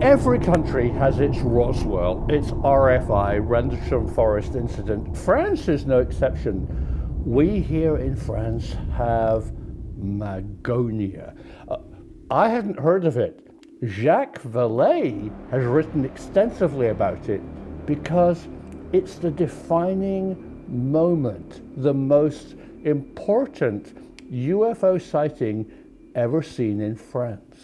Every country has its Roswell, its RFI, Rendlesham Forest incident. France is no exception. We here in France have Magonia. I hadn't heard of it. Jacques Vallée has written extensively about it because it's the defining moment, the most important UFO sighting ever seen in France.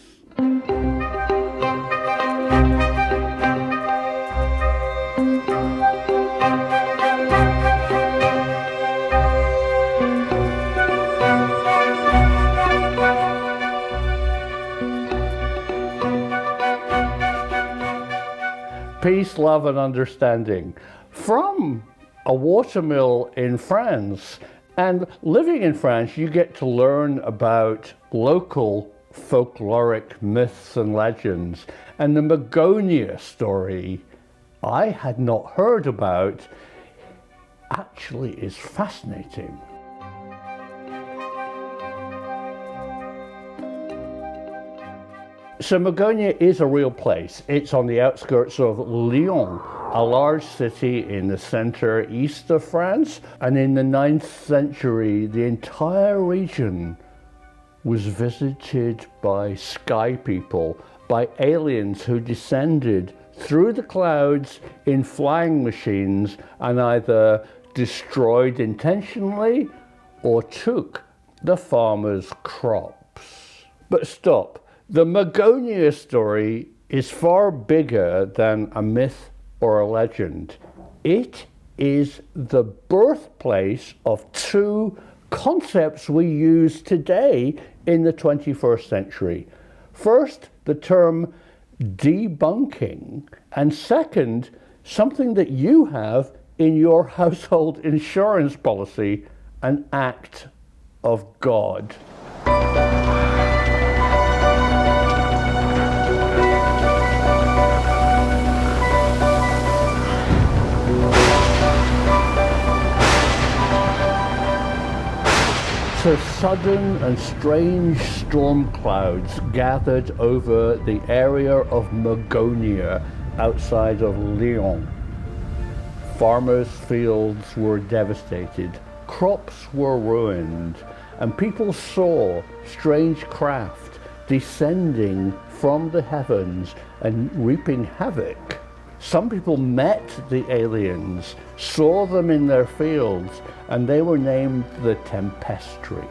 Peace, love, and understanding. From a watermill in France, and living in France, you get to learn about local folkloric myths and legends. And the Magonia story I had not heard about actually is fascinating. So Magonia is a real place. It's on the outskirts of Lyon, a large city in the center east of France. And in the 9th century, the entire region was visited by sky people, by aliens who descended through the clouds in flying machines and either destroyed intentionally or took the farmers' crops. But stop. The Magonia story is far bigger than a myth or a legend. It is the birthplace of two concepts we use today in the 21st century. First, the term debunking, and second, something that you have in your household insurance policy, an act of God. So sudden and strange storm clouds gathered over the area of Magonia outside of Lyon. Farmers' fields were devastated, crops were ruined, and people saw strange craft descending from the heavens and reaping havoc. Some people met the aliens, saw them in their fields, and they were named the Tempestry.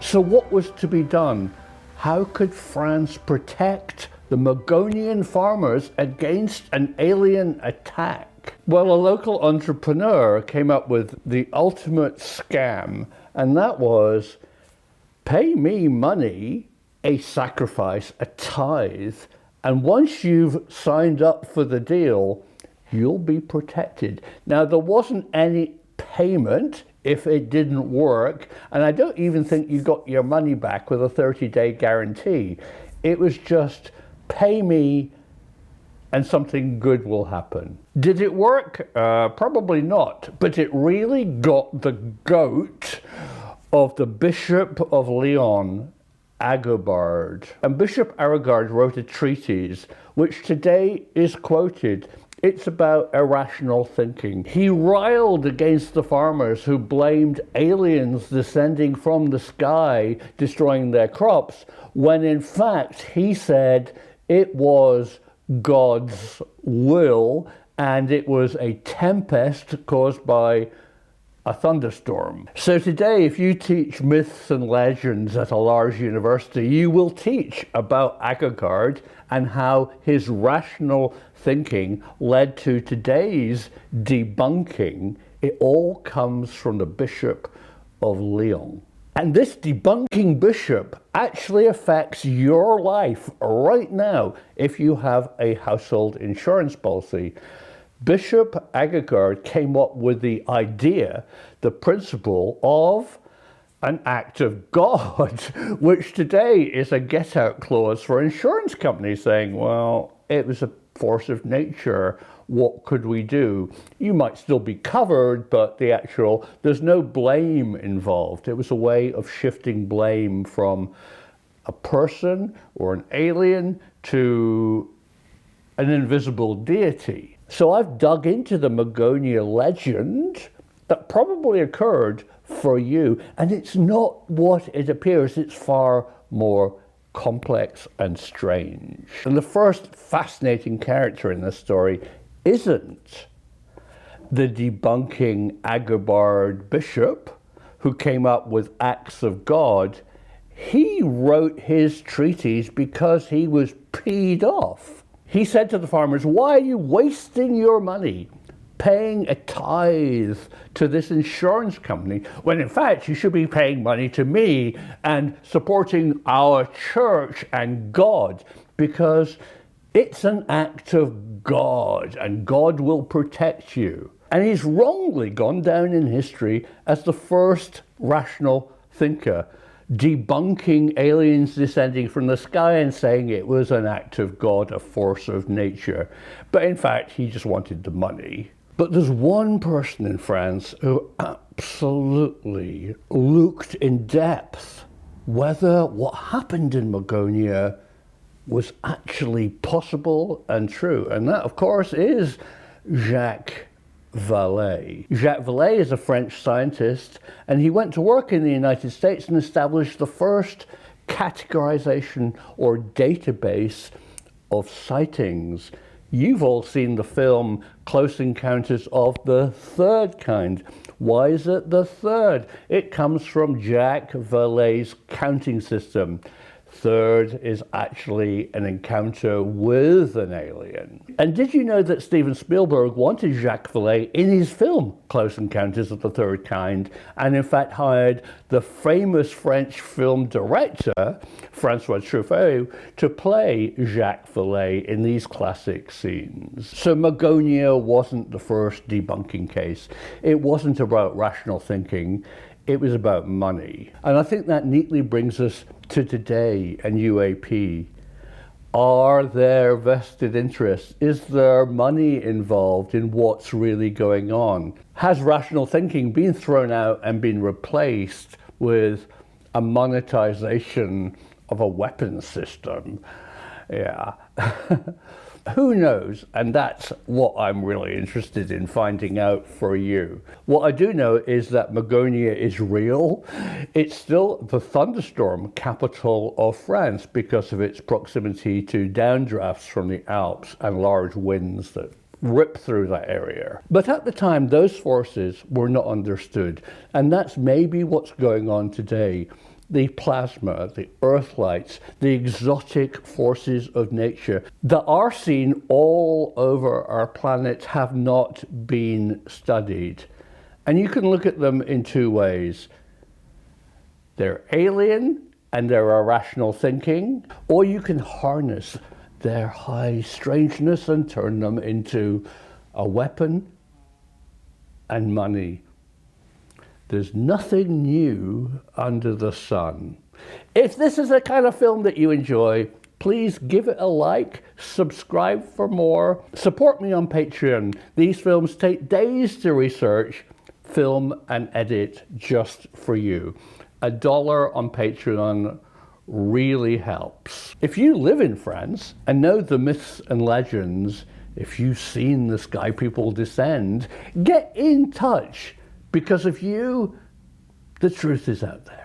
So what was to be done? How could France protect the Magonian farmers against an alien attack? Well, a local entrepreneur came up with the ultimate scam, and that was, pay me money, a sacrifice, a tithe, and once you've signed up for the deal, you'll be protected. Now, there wasn't any payment if it didn't work, and I don't even think you got your money back with a 30-day guarantee. It was just, pay me and something good will happen. Did it work? Probably not, but it really got the goat of the Bishop of Lyon, Agobard. And Bishop Agobard wrote a treatise which today is quoted. It's about irrational thinking. He riled against the farmers who blamed aliens descending from the sky, destroying their crops, when in fact he said it was God's will and it was a tempest caused by a thunderstorm. So today, if you teach myths and legends at a large university, you will teach about Agobard and how his rational thinking led to today's debunking. It all comes from the Bishop of Lyon. And this debunking bishop actually affects your life right now if you have a household insurance policy. Bishop Agobard came up with the idea, the principle of an act of God, which today is a get-out clause for insurance companies saying, well, it was a force of nature, what could we do? You might still be covered, but there's no blame involved. It was a way of shifting blame from a person or an alien to an invisible deity. So I've dug into the Magonia legend that probably occurred for you, and it's not what it appears. It's far more complex and strange. And the first fascinating character in this story isn't the debunking Agabard bishop who came up with acts of God. He wrote his treatise because he was peed off. He said to the farmers, "Why are you wasting your money paying a tithe to this insurance company when in fact you should be paying money to me and supporting our church and God, because it's an act of God and God will protect you." And he's wrongly gone down in history as the first rational thinker, debunking aliens descending from the sky and saying it was an act of God, a force of nature. But in fact, he just wanted the money. But there's one person in France who absolutely looked in depth whether what happened in Magonia was actually possible and true. And that, of course, is Jacques Vallée. Jacques Vallée is a French scientist, and he went to work in the United States and established the first categorization or database of sightings. You've all seen the film Close Encounters of the Third Kind. Why is it the third? It comes from Jacques Vallée's counting system. Third is actually an encounter with an alien. And did you know that Steven Spielberg wanted Jacques Vallée in his film Close Encounters of the Third Kind, and in fact hired the famous French film director Francois Truffaut to play Jacques Vallée in these classic scenes. So Magonia wasn't the first debunking case. It wasn't about rational thinking. It was about money. And I think that neatly brings us to today and UAP. Are there vested interests? Is there money involved in what's really going on? Has rational thinking been thrown out and been replaced with a monetization of a weapons system? Yeah. Who knows? And that's what I'm really interested in finding out for you. What I do know is that Magonia is real. It's still the thunderstorm capital of France because of its proximity to downdrafts from the Alps and large winds that rip through that area. But at the time, those forces were not understood. And that's maybe what's going on today. The plasma, the earthlights, the exotic forces of nature that are seen all over our planet have not been studied. And you can look at them in two ways. They're alien and they're irrational thinking, or you can harness their high strangeness and turn them into a weapon and money. There's nothing new under the sun. If this is the kind of film that you enjoy, please give it a like, subscribe for more, support me on Patreon. These films take days to research, film and edit just for you. $1 on Patreon really helps. If you live in France and know the myths and legends, if you've seen the sky people descend, get in touch. Because of you, the truth is out there.